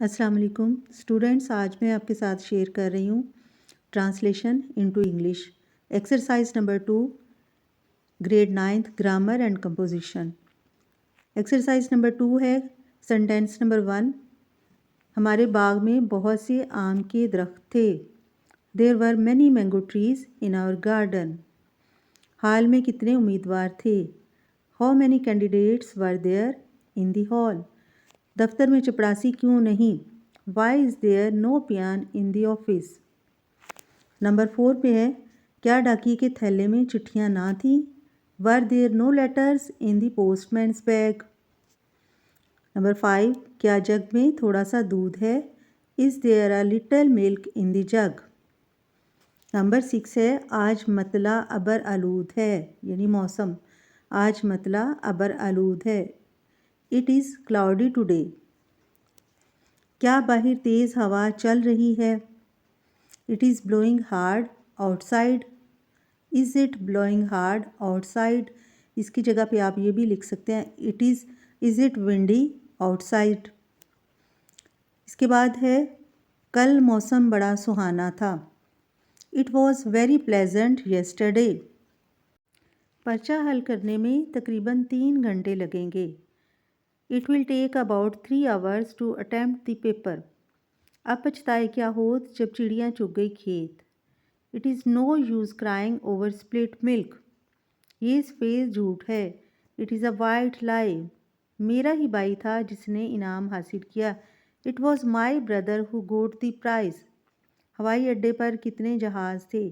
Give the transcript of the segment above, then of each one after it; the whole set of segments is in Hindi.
अस्सलाम वालेकुम स्टूडेंट्स, आज मैं आपके साथ शेयर कर रही हूँ translation into English exercise number 2 grade 9th grammar and composition. Exercise number 2 है सेंटेंस नंबर 1। हमारे बाग में बहुत से आम के दरख्त थे। There were many mango trees in our garden. हाल में कितने उम्मीदवार थे। How many candidates were there in the hall. दफ्तर में चपरासी क्यों नहीं। वाई इज़ देयर नो पियान इन द ऑफिस। नंबर 4 पे है, क्या डाकिए के थैले में चिट्ठियाँ ना थीं। Were there no letters in the postman's bag. Number 5, क्या जग में थोड़ा सा दूध है। Is there a little milk in the jug. Number 6 है, आज मतला अबर आलूद है, यानी मौसम। आज मतला अबर आलूद है। It is cloudy today. क्या बाहर तेज़ हवा चल रही है। It is blowing hard outside. Is it blowing hard outside. इसकी जगह पे आप ये भी लिख सकते हैं इज़ इट विंडी आउटसाइड। इसके बाद है, कल मौसम बड़ा सुहाना था। It was very pleasant yesterday. पर्चा हल करने में तकरीबन 3 घंटे लगेंगे। It will take about 3 hours to attempt the paper. अब पछताए क्या होत जब चिड़ियाँ चुग गई खेत। It is no use crying over split milk. ये सफ़ेद झूठ है। It is a white lie. मेरा ही भाई था जिसने इनाम हासिल किया। It was my brother who got the prize. हवाई अड्डे पर कितने जहाज़ थे।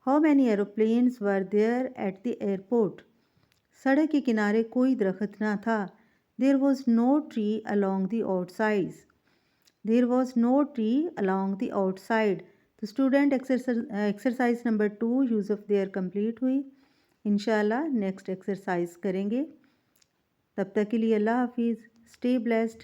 How many aeroplanes were there at the airport. सड़क के किनारे कोई दरख्त ना था। There was no tree along the outside. There was no tree along the outside. तो student exercise number 2 use of there कंप्लीट हुई। इंशाल्लाह नेक्स्ट एक्सरसाइज करेंगे। तब तक के लिए अल्लाह हाफिज़। Stay blessed.